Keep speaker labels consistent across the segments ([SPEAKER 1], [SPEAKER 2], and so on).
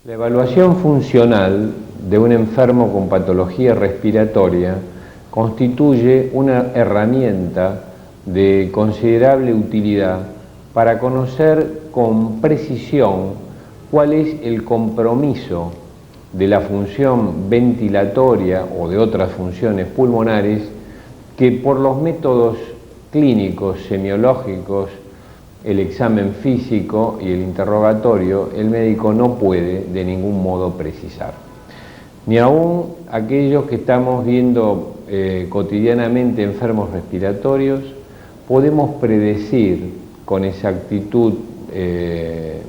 [SPEAKER 1] La evaluación funcional de un enfermo con patología respiratoria constituye una herramienta de considerable utilidad para conocer con precisión cuál es el compromiso de la función ventilatoria o de otras funciones pulmonares que por los métodos clínicos, semiológicos, el examen físico y el interrogatorio, el médico no puede de ningún modo precisar. Ni aún aquellos que estamos viendo cotidianamente enfermos respiratorios, podemos predecir con exactitud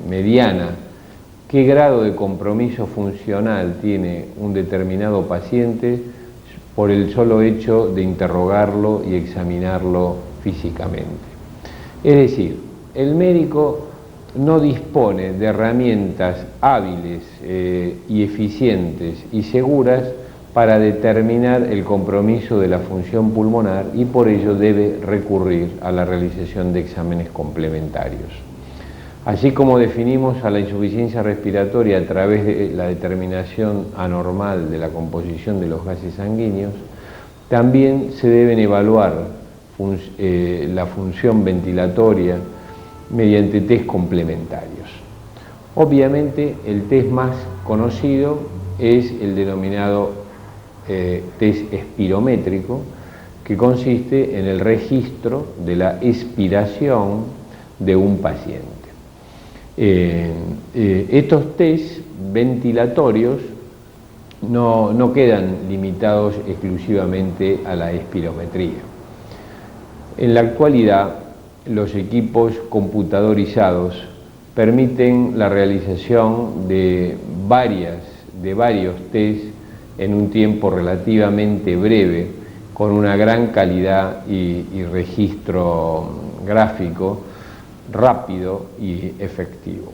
[SPEAKER 1] mediana qué grado de compromiso funcional tiene un determinado paciente por el solo hecho de interrogarlo y examinarlo físicamente. Es decir, el médico no dispone de herramientas hábiles y eficientes y seguras para determinar el compromiso de la función pulmonar y por ello debe recurrir a la realización de exámenes complementarios. Así como definimos a la insuficiencia respiratoria a través de la determinación anormal de la composición de los gases sanguíneos, también se deben evaluar la función ventilatoria mediante test complementarios. Obviamente el test más conocido es el denominado test espirométrico, que consiste en el registro de la expiración de un paciente. Estos test ventilatorios no quedan limitados exclusivamente a la espirometría. En la actualidad, los equipos computadorizados permiten la realización de varios test en un tiempo relativamente breve, con una gran calidad y registro gráfico rápido y efectivo.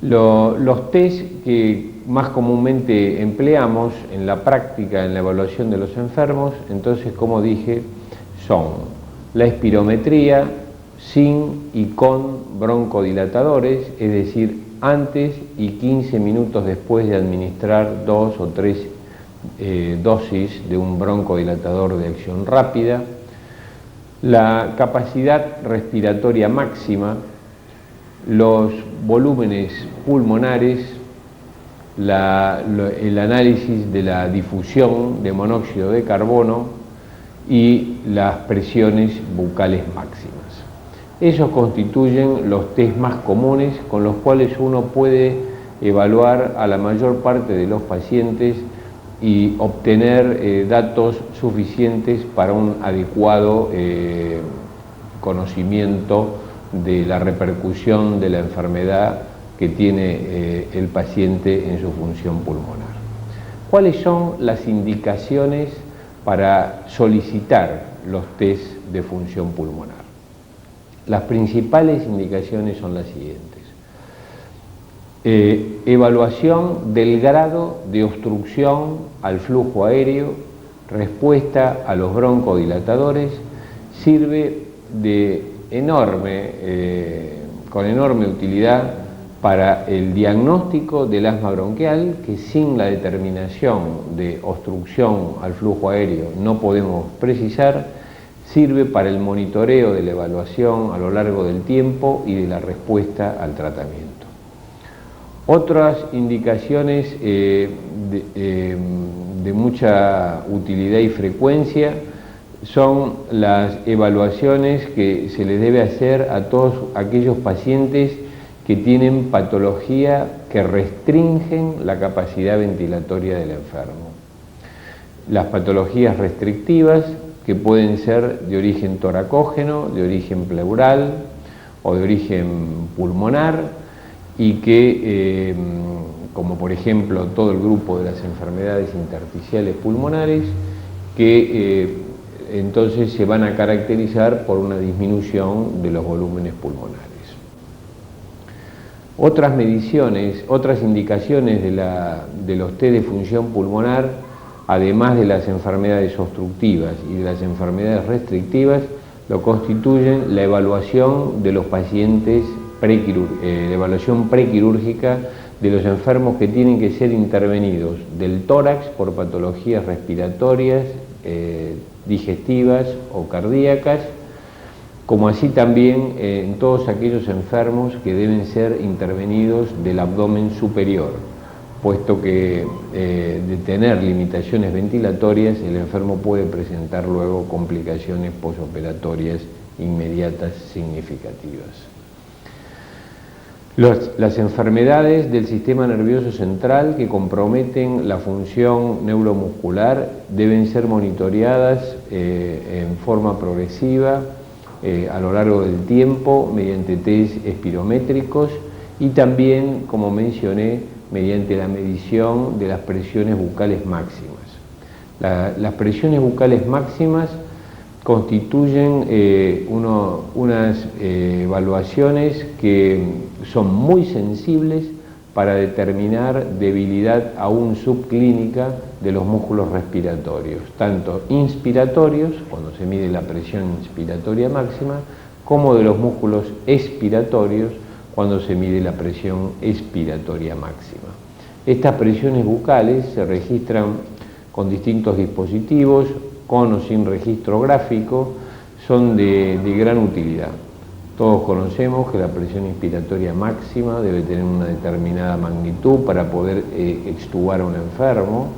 [SPEAKER 1] Los test que más comúnmente empleamos en la práctica, en la evaluación de los enfermos, entonces, como dije, son la espirometría sin y con broncodilatadores, es decir, antes y 15 minutos después de administrar 2 o 3 dosis de un broncodilatador de acción rápida, la capacidad respiratoria máxima, los volúmenes pulmonares, el análisis de la difusión de monóxido de carbono y las presiones bucales máximas. Esos constituyen los test más comunes con los cuales uno puede evaluar a la mayor parte de los pacientes y obtener datos suficientes para un adecuado conocimiento de la repercusión de la enfermedad que tiene el paciente en su función pulmonar. ¿Cuáles son las indicaciones para solicitar los test de función pulmonar? Las principales indicaciones son las siguientes. Evaluación del grado de obstrucción al flujo aéreo, respuesta a los broncodilatadores, sirve con enorme utilidad para el diagnóstico del asma bronquial, que sin la determinación de obstrucción al flujo aéreo no podemos precisar. Sirve para el monitoreo de la evaluación a lo largo del tiempo y de la respuesta al tratamiento. Otras indicaciones de mucha utilidad y frecuencia son las evaluaciones que se les debe hacer a todos aquellos pacientes que tienen patología que restringen la capacidad ventilatoria del enfermo. Las patologías restrictivas, que pueden ser de origen toracógeno, de origen pleural o de origen pulmonar, y que, como por ejemplo todo el grupo de las enfermedades intersticiales pulmonares, que entonces se van a caracterizar por una disminución de los volúmenes pulmonares. Otras mediciones, otras indicaciones de los test de función pulmonar, además de las enfermedades obstructivas y de las enfermedades restrictivas, lo constituyen la evaluación de los pacientes, la evaluación prequirúrgica de los enfermos que tienen que ser intervenidos del tórax por patologías respiratorias, digestivas o cardíacas, como así también en todos aquellos enfermos que deben ser intervenidos del abdomen superior, puesto que de tener limitaciones ventilatorias, el enfermo puede presentar luego complicaciones posoperatorias inmediatas significativas. Las enfermedades del sistema nervioso central que comprometen la función neuromuscular deben ser monitoreadas en forma progresiva a lo largo del tiempo mediante test espirométricos y también, como mencioné, mediante la medición de las presiones bucales máximas. Las presiones bucales máximas constituyen unas evaluaciones que son muy sensibles para determinar debilidad aún subclínica de los músculos respiratorios, tanto inspiratorios, cuando se mide la presión inspiratoria máxima, como de los músculos expiratorios, cuando se mide la presión expiratoria máxima. Estas presiones bucales se registran con distintos dispositivos, con o sin registro gráfico, son de gran utilidad. Todos conocemos que la presión inspiratoria máxima debe tener una determinada magnitud para poder extubar a un enfermo.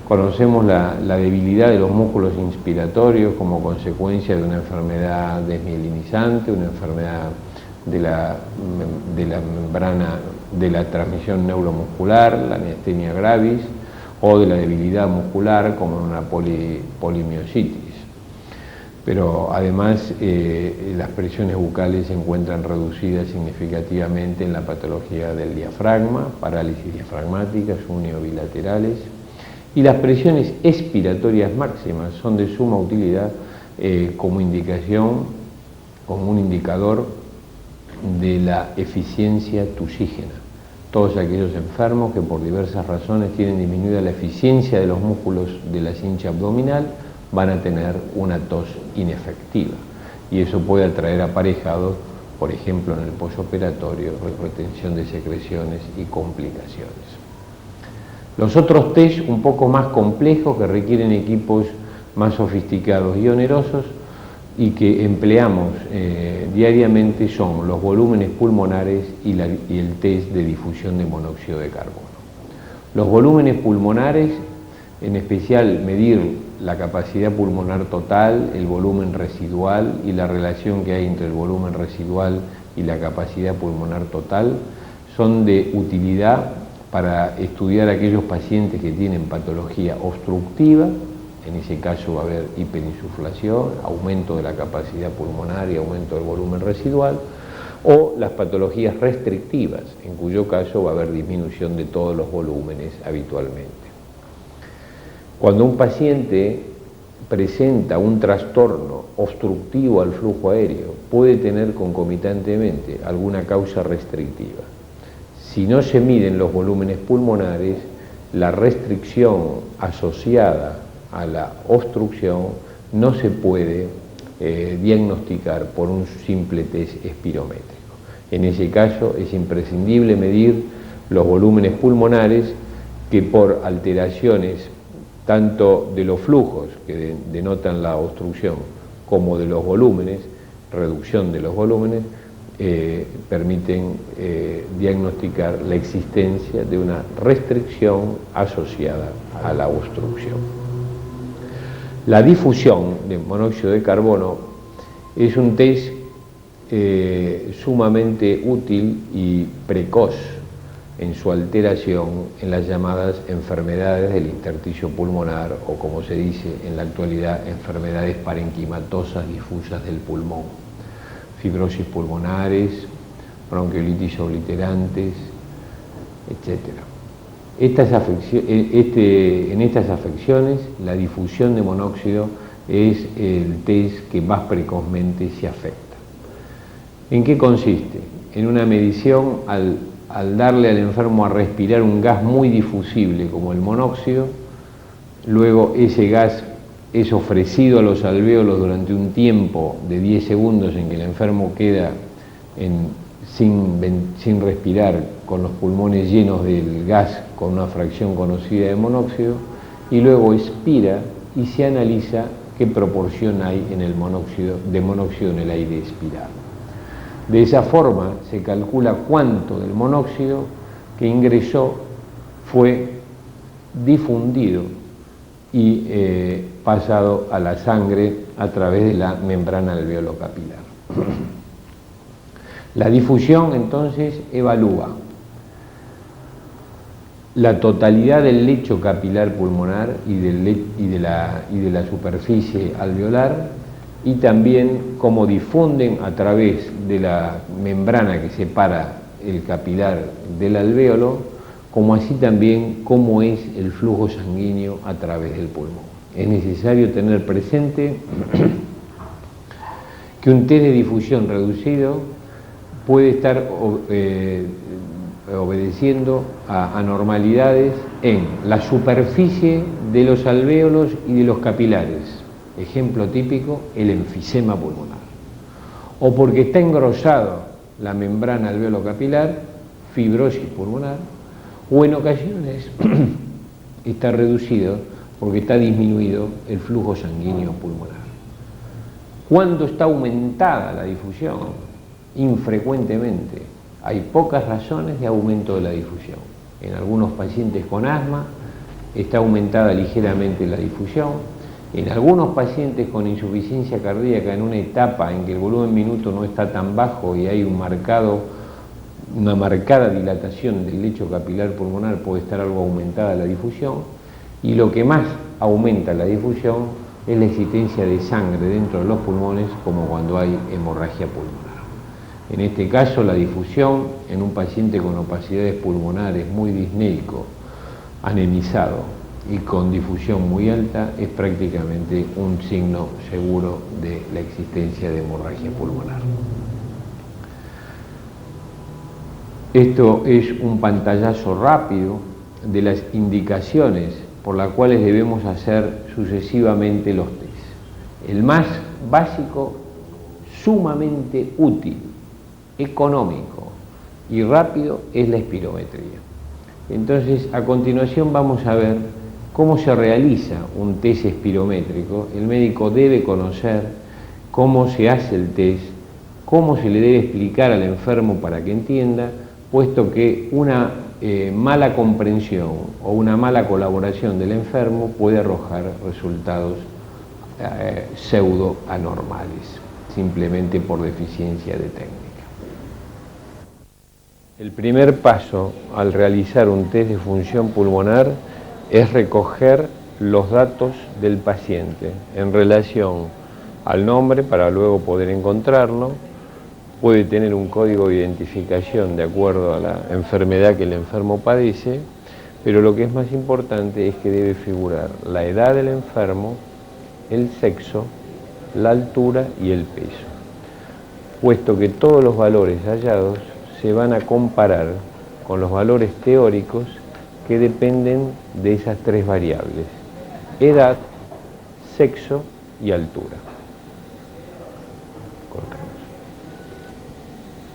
[SPEAKER 1] Conocemos la debilidad de los músculos inspiratorios como consecuencia de una enfermedad desmielinizante, una enfermedad de la membrana de la transmisión neuromuscular, la miastenia gravis, o de la debilidad muscular como en una polimiositis. Pero además las presiones bucales se encuentran reducidas significativamente en la patología del diafragma, parálisis diafragmáticas uniobilaterales, y las presiones expiratorias máximas son de suma utilidad como indicación, como un indicador de la eficiencia tusígena. Todos aquellos enfermos que por diversas razones tienen disminuida la eficiencia de los músculos de la cincha abdominal van a tener una tos inefectiva y eso puede atraer aparejados, por ejemplo en el postoperatorio, retención de secreciones y complicaciones. Los otros test un poco más complejos que requieren equipos más sofisticados y onerosos y que empleamos diariamente son los volúmenes pulmonares y el test de difusión de monóxido de carbono. Los volúmenes pulmonares, en especial medir la capacidad pulmonar total, el volumen residual y la relación que hay entre el volumen residual y la capacidad pulmonar total, son de utilidad para estudiar aquellos pacientes que tienen patología obstructiva. En ese caso va a haber hiperinsuflación, aumento de la capacidad pulmonar y aumento del volumen residual, o las patologías restrictivas, en cuyo caso va a haber disminución de todos los volúmenes habitualmente. Cuando un paciente presenta un trastorno obstructivo al flujo aéreo, puede tener concomitantemente alguna causa restrictiva. Si no se miden los volúmenes pulmonares, la restricción asociada a la obstrucción no se puede diagnosticar por un simple test espirométrico. En ese caso es imprescindible medir los volúmenes pulmonares que por alteraciones tanto de los flujos que denotan la obstrucción como de los volúmenes, reducción de los volúmenes, permiten diagnosticar la existencia de una restricción asociada a la obstrucción. La difusión de monóxido de carbono es un test sumamente útil y precoz en su alteración en las llamadas enfermedades del intersticio pulmonar o, como se dice en la actualidad, enfermedades parenquimatosas difusas del pulmón, fibrosis pulmonares, bronquiolitis obliterantes, etc. En estas afecciones la difusión de monóxido es el test que más precozmente se afecta. ¿En qué consiste? En una medición al darle al enfermo a respirar un gas muy difusible como el monóxido, luego ese gas es ofrecido a los alvéolos durante un tiempo de 10 segundos en que el enfermo queda en sin respirar, con los pulmones llenos del gas con una fracción conocida de monóxido, y luego expira y se analiza qué proporción hay en el de monóxido en el aire expirado. De esa forma se calcula cuánto del monóxido que ingresó fue difundido y pasado a la sangre a través de la membrana alveolo-capilar. La difusión entonces evalúa la totalidad del lecho capilar pulmonar y de la superficie alveolar, y también cómo difunden a través de la membrana que separa el capilar del alvéolo, como así también cómo es el flujo sanguíneo a través del pulmón. Es necesario tener presente que un test de difusión reducido puede estar obedeciendo a anormalidades en la superficie de los alvéolos y de los capilares. Ejemplo típico, el enfisema pulmonar. O porque está engrosado la membrana alveolo-capilar, fibrosis pulmonar, o en ocasiones está reducido porque está disminuido el flujo sanguíneo pulmonar. ¿Cuándo está aumentada la difusión? Infrecuentemente. Hay pocas razones de aumento de la difusión. En algunos pacientes con asma está aumentada ligeramente la difusión. En algunos pacientes con insuficiencia cardíaca, en una etapa en que el volumen minuto no está tan bajo y hay una marcada dilatación del lecho capilar pulmonar, puede estar algo aumentada la difusión. Y lo que más aumenta la difusión es la existencia de sangre dentro de los pulmones, como cuando hay hemorragia pulmonar. En este caso, la difusión en un paciente con opacidades pulmonares muy disneico, anemizado y con difusión muy alta, es prácticamente un signo seguro de la existencia de hemorragia pulmonar. Esto es un pantallazo rápido de las indicaciones por las cuales debemos hacer sucesivamente los test. El más básico, sumamente útil, económico y rápido, es la espirometría. Entonces, a continuación vamos a ver cómo se realiza un test espirométrico. El médico debe conocer cómo se hace el test, cómo se le debe explicar al enfermo para que entienda, puesto que una mala comprensión o una mala colaboración del enfermo puede arrojar resultados pseudo anormales, simplemente por deficiencia de técnica. El primer paso al realizar un test de función pulmonar es recoger los datos del paciente en relación al nombre para luego poder encontrarlo. Puede tener un código de identificación de acuerdo a la enfermedad que el enfermo padece, pero lo que es más importante es que debe figurar la edad del enfermo, el sexo, la altura y el peso, puesto que todos los valores hallados se van a comparar con los valores teóricos que dependen de esas tres variables: edad, sexo y altura. Cortamos.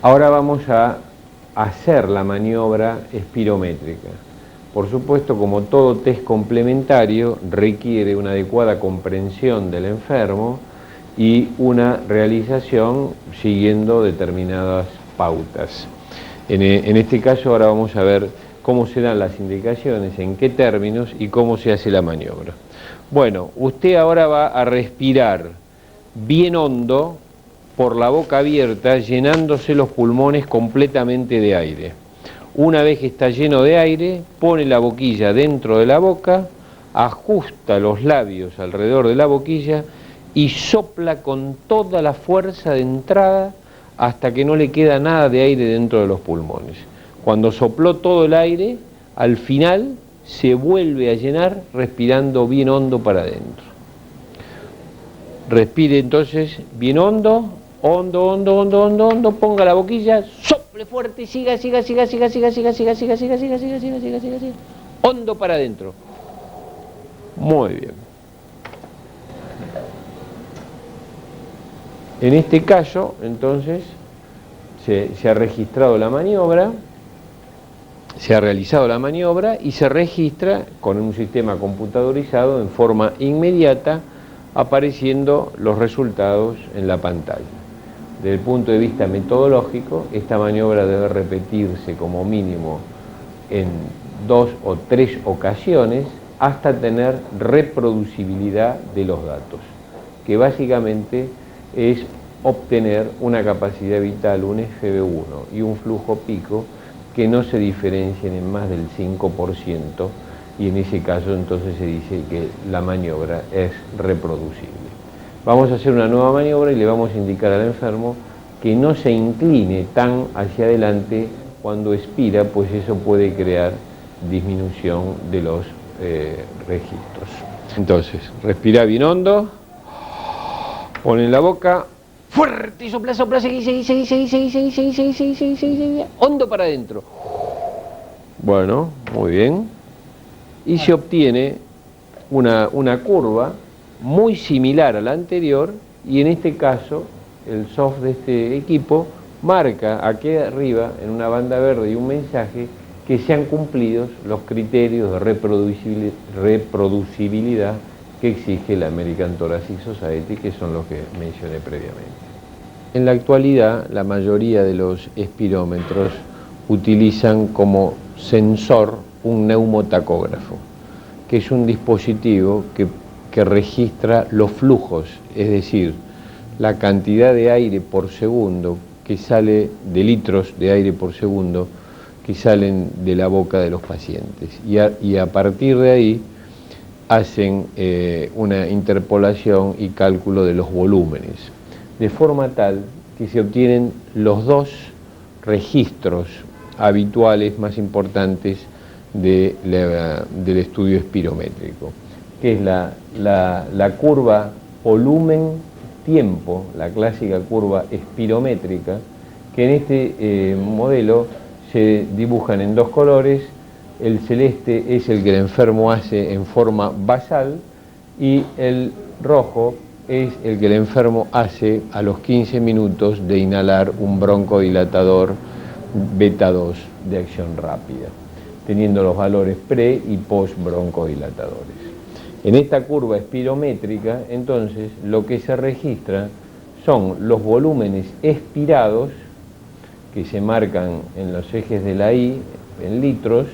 [SPEAKER 1] Ahora vamos a hacer la maniobra espirométrica. Por supuesto, como todo test complementario, requiere una adecuada comprensión del enfermo y una realización siguiendo determinadas pautas. En este caso ahora vamos a ver cómo se dan las indicaciones, en qué términos y cómo se hace la maniobra. Bueno, usted ahora va a respirar bien hondo por la boca abierta, llenándose los pulmones completamente de aire. Una vez que está lleno de aire, pone la boquilla dentro de la boca, ajusta los labios alrededor de la boquilla y sopla con toda la fuerza de entrada hasta que no le queda nada de aire dentro de los pulmones. Cuando sopló todo el aire, al final se vuelve a llenar respirando bien hondo para adentro. Respire entonces bien hondo, hondo, hondo, hondo, hondo, hondo, ponga la boquilla, sople fuerte y siga, hondo para adentro. Muy bien. En este caso, entonces, se ha registrado la maniobra, se ha realizado la maniobra y se registra con un sistema computadorizado en forma inmediata, apareciendo los resultados en la pantalla. Desde el punto de vista metodológico, esta maniobra debe repetirse como mínimo en 2 o 3 ocasiones hasta tener reproducibilidad de los datos, que básicamente es obtener una capacidad vital, un FV1 y un flujo pico que no se diferencien en más del 5%, y en ese caso entonces se dice que la maniobra es reproducible. Vamos a hacer una nueva maniobra y le vamos a indicar al enfermo que no se incline tan hacia adelante cuando expira, pues eso puede crear disminución de los registros. Entonces, respira bien hondo, pon en la boca, fuerte, sopla, sopla, seguí, hondo para adentro. Bueno, muy bien. Y se obtiene una curva muy similar a la anterior, y en este caso el soft de este equipo marca aquí arriba en una banda verde y un mensaje que se han cumplido los criterios de reproducibilidad que exige la American Thoracic Society, que son los que mencioné previamente. En la actualidad, la mayoría de los espirómetros utilizan como sensor un neumotacógrafo, que es un dispositivo que registra los flujos, es decir, la cantidad de aire por segundo que sale, de litros de aire por segundo que salen de la boca de los pacientes. Y a partir de ahí hacen una interpolación y cálculo de los volúmenes, de forma tal que se obtienen los dos registros habituales más importantes del estudio espirométrico, que es la curva volumen-tiempo, la clásica curva espirométrica, que en este modelo se dibujan en dos colores. El celeste es el que el enfermo hace en forma basal y el rojo es el que el enfermo hace a los 15 minutos de inhalar un broncodilatador beta 2 de acción rápida, teniendo los valores pre y post broncodilatadores. En esta curva espirométrica, entonces, lo que se registra son los volúmenes expirados, que se marcan en los ejes de la I en litros,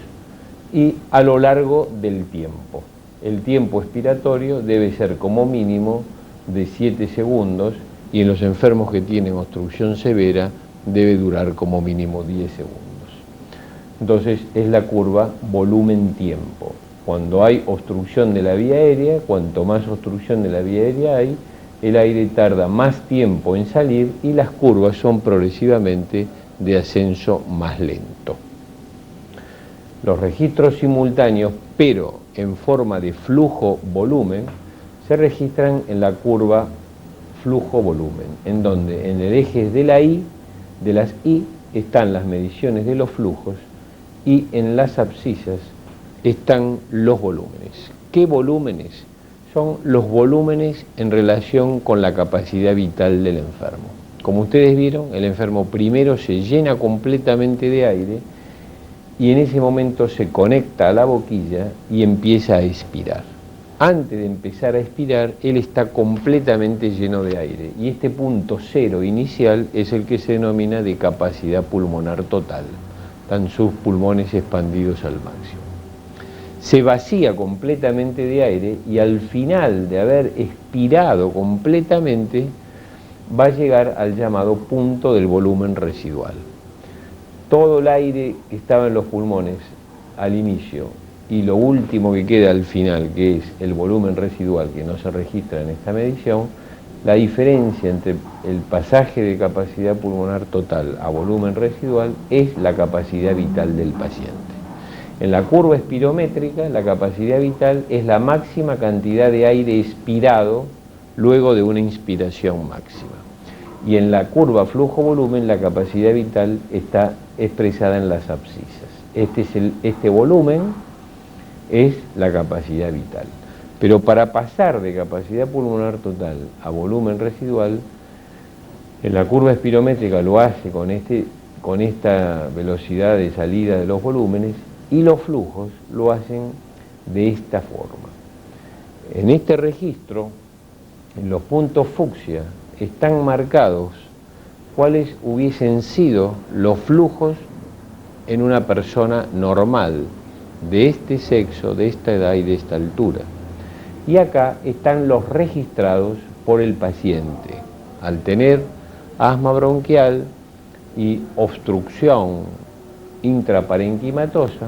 [SPEAKER 1] y a lo largo del tiempo. El tiempo expiratorio debe ser como mínimo de 7 segundos y en los enfermos que tienen obstrucción severa debe durar como mínimo 10 segundos. Entonces es la curva volumen-tiempo. Cuando hay obstrucción de la vía aérea, cuanto más obstrucción de la vía aérea hay, el aire tarda más tiempo en salir y las curvas son progresivamente de ascenso más lento. Los registros simultáneos, pero en forma de flujo-volumen, se registran en la curva flujo-volumen, en donde en el eje de las I están las mediciones de los flujos y en las abscisas están los volúmenes. ¿Qué volúmenes? Son los volúmenes en relación con la capacidad vital del enfermo. Como ustedes vieron, el enfermo primero se llena completamente de aire y en ese momento se conecta a la boquilla y empieza a expirar. Antes de empezar a expirar, él está completamente lleno de aire y este punto cero inicial es el que se denomina de capacidad pulmonar total. Están sus pulmones expandidos al máximo. Se vacía completamente de aire y al final de haber expirado completamente va a llegar al llamado punto del volumen residual. Todo el aire que estaba en los pulmones al inicio y lo último que queda al final, que es el volumen residual que no se registra en esta medición, la diferencia entre el pasaje de capacidad pulmonar total a volumen residual es la capacidad vital del paciente. En la curva espirométrica, la capacidad vital es la máxima cantidad de aire expirado luego de una inspiración máxima. Y en la curva flujo-volumen, la capacidad vital está expresada en las abscisas. Este volumen es la capacidad vital. Pero para pasar de capacidad pulmonar total a volumen residual, En la curva espirométrica lo hace con esta velocidad de salida de los volúmenes, y los flujos lo hacen de esta forma. En este registro, en los puntos fucsia, están marcados cuáles hubiesen sido los flujos en una persona normal, de este sexo, de esta edad y de esta altura. Y acá están los registrados por el paciente. Al tener asma bronquial y obstrucción intraparenquimatosa,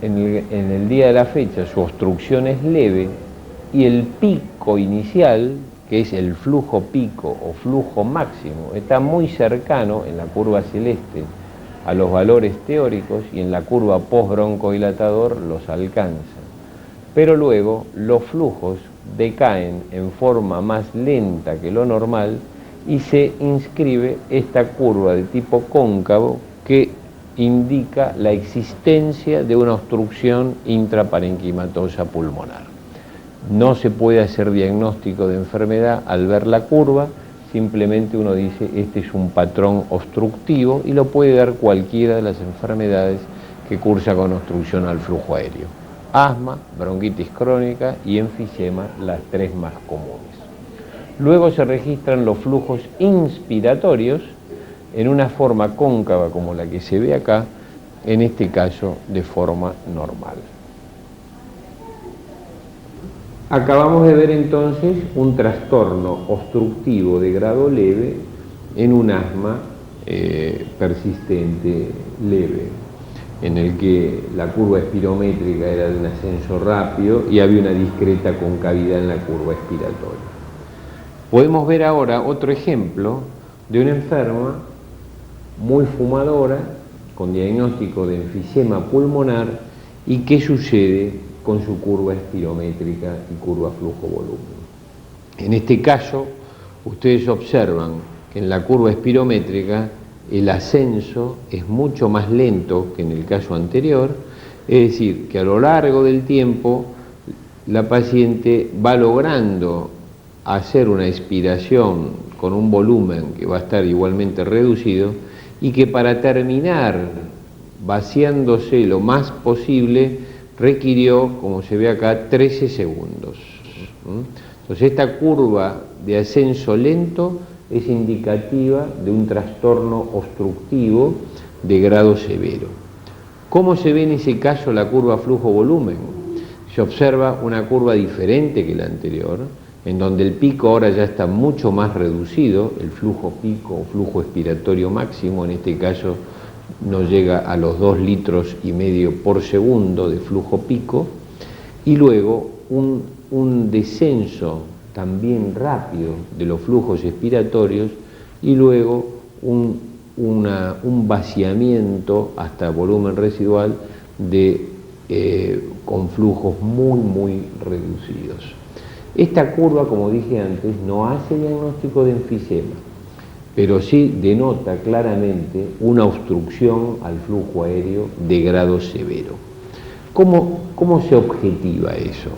[SPEAKER 1] en el día de la fecha su obstrucción es leve y el pico inicial, que es el flujo pico o flujo máximo, está muy cercano en la curva celeste a los valores teóricos y en la curva postbroncodilatador los alcanza. Pero luego los flujos decaen en forma más lenta que lo normal y se inscribe esta curva de tipo cóncavo que indica la existencia de una obstrucción intraparenquimatosa pulmonar. No se puede hacer diagnóstico de enfermedad al ver la curva, simplemente uno dice este es un patrón obstructivo y lo puede dar cualquiera de las enfermedades que cursa con obstrucción al flujo aéreo. Asma, bronquitis crónica y enfisema, las tres más comunes. Luego se registran los flujos inspiratorios en una forma cóncava como la que se ve acá, en este caso de forma normal. Acabamos de ver entonces un trastorno obstructivo de grado leve en un asma persistente leve, en el que la curva espirométrica era de un ascenso rápido y había una discreta concavidad en la curva expiratoria. Podemos ver ahora otro ejemplo de una enferma muy fumadora, con diagnóstico de enfisema pulmonar, y qué sucede con su curva espirométrica y curva flujo-volumen. En este caso, ustedes observan que en la curva espirométrica el ascenso es mucho más lento que en el caso anterior, es decir, que a lo largo del tiempo la paciente va logrando hacer una expiración con un volumen que va a estar igualmente reducido y que para terminar vaciándose lo más posible requirió, como se ve acá, 13 segundos. Entonces esta curva de ascenso lento es indicativa de un trastorno obstructivo de grado severo. ¿Cómo se ve en ese caso la curva flujo-volumen? Se observa una curva diferente que la anterior, en donde el pico ahora ya está mucho más reducido, el flujo pico o flujo expiratorio máximo, en este caso no llega a los 2,5 litros por segundo de flujo pico, y luego un descenso también rápido de los flujos expiratorios y luego un vaciamiento hasta volumen residual con flujos muy reducidos. Esta curva, como dije antes, no hace diagnóstico de enfisema, pero sí denota claramente una obstrucción al flujo aéreo de grado severo. ¿Cómo se objetiva eso?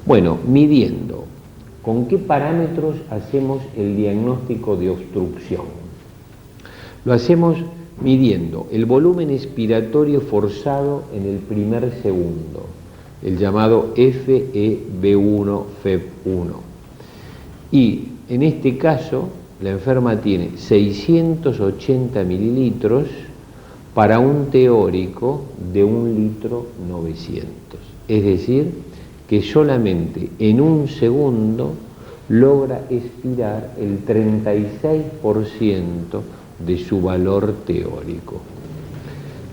[SPEAKER 1] Bueno, midiendo. ¿Con qué parámetros hacemos el diagnóstico de obstrucción? Lo hacemos midiendo el volumen expiratorio forzado en el primer segundo, el llamado FEV1, FEV1. Y en este caso, la enferma tiene 680 mililitros para un teórico de 1,9 litros. Es decir, que solamente en un segundo logra expirar el 36% de su valor teórico.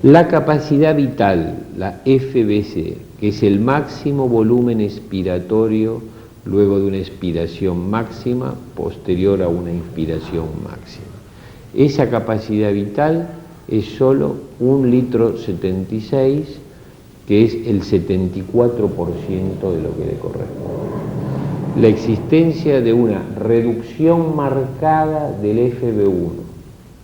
[SPEAKER 1] La capacidad vital, la FVC, que es el máximo volumen expiratorio luego de una expiración máxima posterior a una inspiración máxima. Esa capacidad vital es solo 1,76 litros, que es el 74% de lo que le corresponde. La existencia de una reducción marcada del FV1,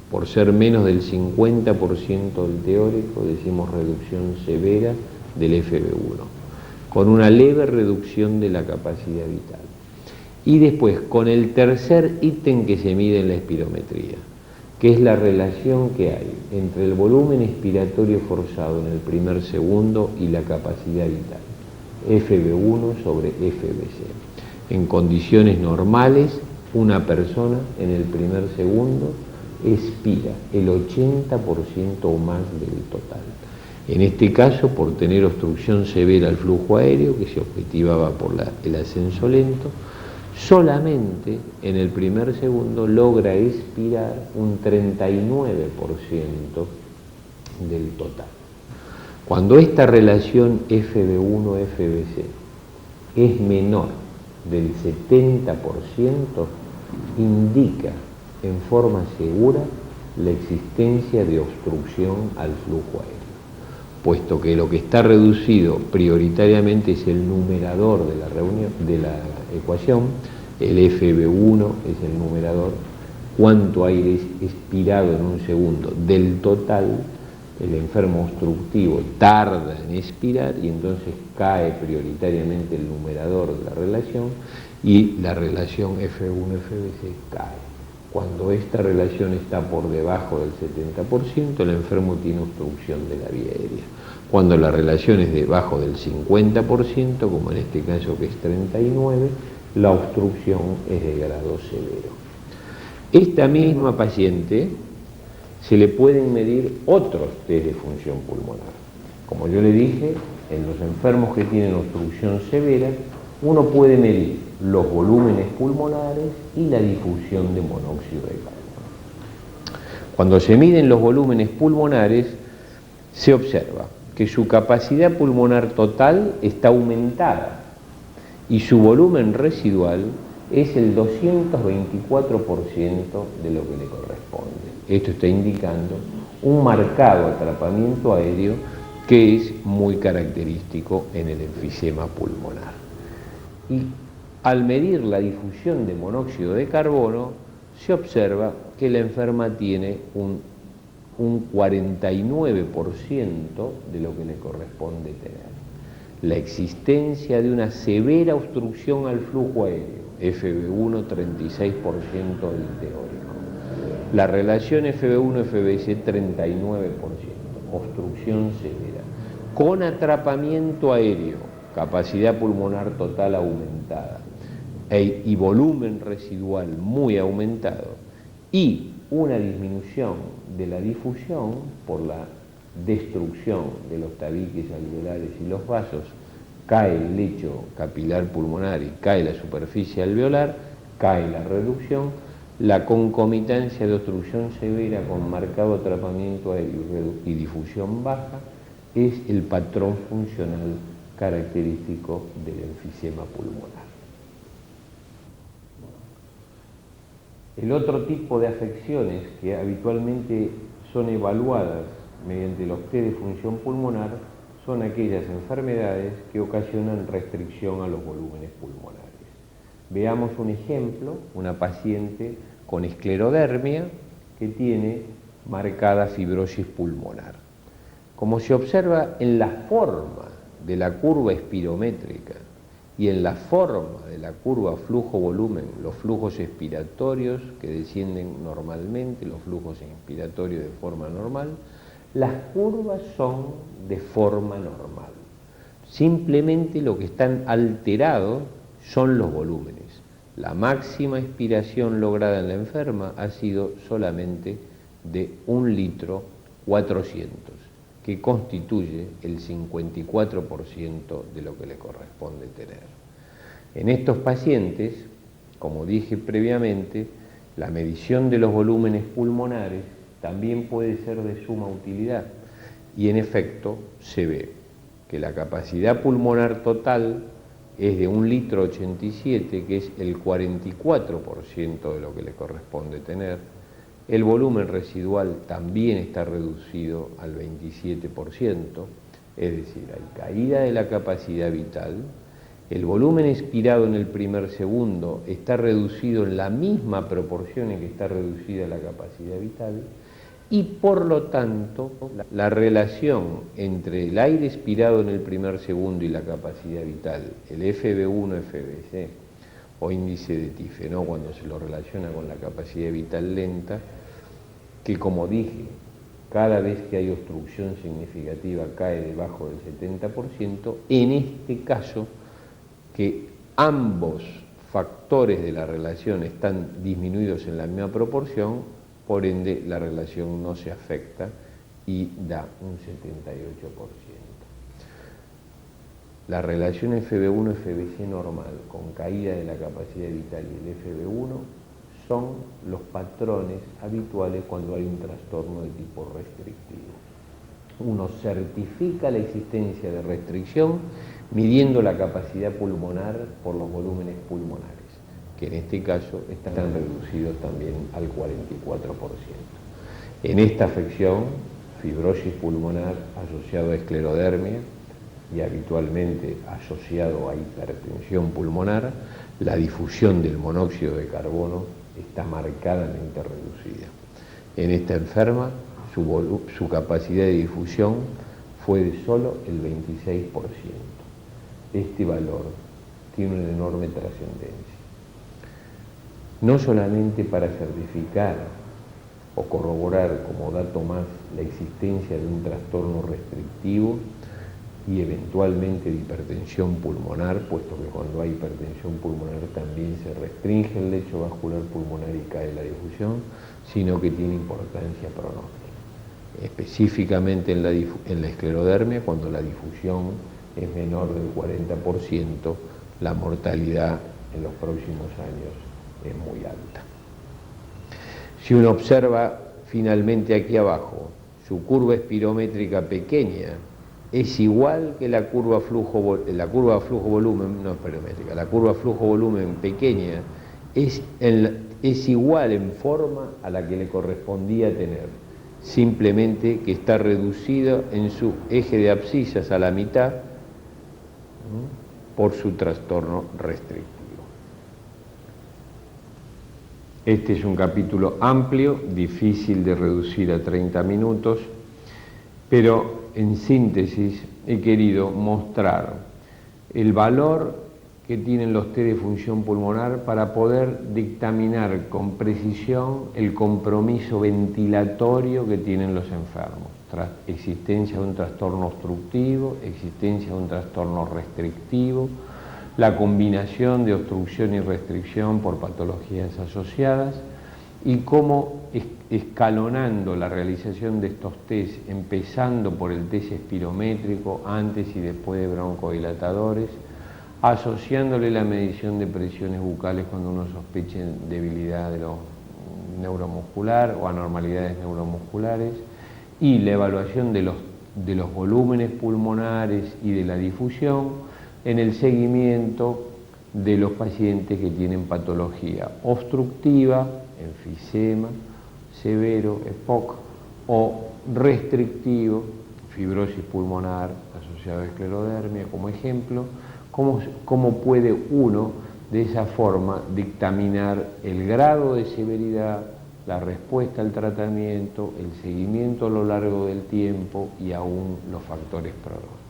[SPEAKER 1] por ser menos del 50% del teórico, decimos reducción severa del FV1, con una leve reducción de la capacidad vital. Y después, con el tercer ítem que se mide en la espirometría, que es la relación que hay entre el volumen expiratorio forzado en el primer segundo y la capacidad vital, FV1 sobre FVC. En condiciones normales, una persona en el primer segundo expira el 80% o más del total. En este caso, por tener obstrucción severa al flujo aéreo, que se objetivaba por el ascenso lento, solamente en el primer segundo logra expirar un 39% del total. Cuando esta relación FV1-FVC es menor del 70%, indica en forma segura la existencia de obstrucción al flujo aéreo, puesto que lo que está reducido prioritariamente es el numerador de la ecuación, el FV1 es el numerador, cuánto aire es expirado en un segundo del total. El enfermo obstructivo tarda en expirar y entonces cae prioritariamente el numerador de la relación y la relación F1-FVC cae. Cuando esta relación está por debajo del 70%, el enfermo tiene obstrucción de la vía aérea. Cuando la relación es debajo del 50%, como en este caso que es 39%, la obstrucción es de grado severo. Esta misma paciente se le pueden medir otros test de función pulmonar. Como yo le dije, en los enfermos que tienen obstrucción severa, uno puede medir los volúmenes pulmonares y la difusión de monóxido de carbono. Cuando se miden los volúmenes pulmonares, se observa que su capacidad pulmonar total está aumentada y su volumen residual es el 224% de lo que le corresponde. Esto está indicando un marcado atrapamiento aéreo que es muy característico en el enfisema pulmonar. Y al medir la difusión de monóxido de carbono, se observa que la enferma tiene un 49% de lo que le corresponde tener. La existencia de una severa obstrucción al flujo aéreo, FV1 36% del teórico. La relación FV1-FVC 39%, obstrucción severa, con atrapamiento aéreo, capacidad pulmonar total aumentada y volumen residual muy aumentado, y una disminución de la difusión por la destrucción de los tabiques alveolares y los vasos, cae el lecho capilar pulmonar y cae la superficie alveolar, cae la reducción, la concomitancia de obstrucción severa con marcado atrapamiento aéreo y difusión baja es el patrón funcional característico del enfisema pulmonar. El otro tipo de afecciones que habitualmente son evaluadas mediante los test de función pulmonar son aquellas enfermedades que ocasionan restricción a los volúmenes pulmonares. Veamos un ejemplo, una paciente con esclerodermia que tiene marcada fibrosis pulmonar. Como se observa en la forma de la curva espirométrica y en la forma de la curva flujo-volumen, los flujos expiratorios que descienden normalmente, los flujos inspiratorios de forma normal, las curvas son de forma normal. Simplemente lo que están alterados son los volúmenes. La máxima expiración lograda en la enferma ha sido solamente de 1 litro 400, que constituye el 54% de lo que le corresponde tener. En estos pacientes, como dije previamente, la medición de los volúmenes pulmonares también puede ser de suma utilidad y en efecto se ve que la capacidad pulmonar total es de 1 litro 87, que es el 44% de lo que le corresponde tener. El volumen residual también está reducido al 27%, es decir, hay caída de la capacidad vital. El volumen expirado en el primer segundo está reducido en la misma proporción en que está reducida la capacidad vital y por lo tanto la relación entre el aire expirado en el primer segundo y la capacidad vital, el FV1-FVC, o índice de TIFE, ¿no? Cuando se lo relaciona con la capacidad vital lenta, que como dije, cada vez que hay obstrucción significativa cae debajo del 70%, en este caso que ambos factores de la relación están disminuidos en la misma proporción, por ende la relación no se afecta y da un 78%. La relación FB1-FBC normal con caída de la capacidad vital y el FB1 son los patrones habituales cuando hay un trastorno de tipo restrictivo. Uno certifica la existencia de restricción midiendo la capacidad pulmonar por los volúmenes pulmonares, que en este caso están reducidos también al 44%. En esta afección, fibrosis pulmonar asociado a esclerodermia y habitualmente asociado a hipertensión pulmonar, la difusión del monóxido de carbono está marcadamente reducida. En esta enferma, su capacidad de difusión fue de solo el 26%. Este valor tiene una enorme trascendencia, no solamente para certificar o corroborar como dato más la existencia de un trastorno restrictivo y eventualmente de hipertensión pulmonar, puesto que cuando hay hipertensión pulmonar también se restringe el lecho vascular pulmonar y cae la difusión, sino que tiene importancia pronóstica. Específicamente en la esclerodermia, cuando la difusión es menor del 40%, la mortalidad en los próximos años es muy alta. Si uno observa finalmente aquí abajo, su curva espirométrica pequeña es igual que la curva flujo-volumen pequeña es igual en forma a la que le correspondía tener, simplemente que está reducida en su eje de abscisas a la mitad por su trastorno restrictivo. Este es un capítulo amplio, difícil de reducir a 30 minutos, pero en síntesis he querido mostrar el valor que tienen los test de función pulmonar para poder dictaminar con precisión el compromiso ventilatorio que tienen los enfermos. Existencia de un trastorno obstructivo, existencia de un trastorno restrictivo, la combinación de obstrucción y restricción por patologías asociadas y cómo escalonando la realización de estos test, empezando por el test espirométrico antes y después de broncodilatadores, asociándole la medición de presiones bucales cuando uno sospeche debilidad de lo neuromuscular o anormalidades neuromusculares, y la evaluación de los volúmenes pulmonares y de la difusión en el seguimiento de los pacientes que tienen patología obstructiva, enfisema severo, EPOC, o restrictivo, fibrosis pulmonar asociada a esclerodermia como ejemplo. ¿Cómo puede uno de esa forma dictaminar el grado de severidad, la respuesta al tratamiento, el seguimiento a lo largo del tiempo y aún los factores pronósticos?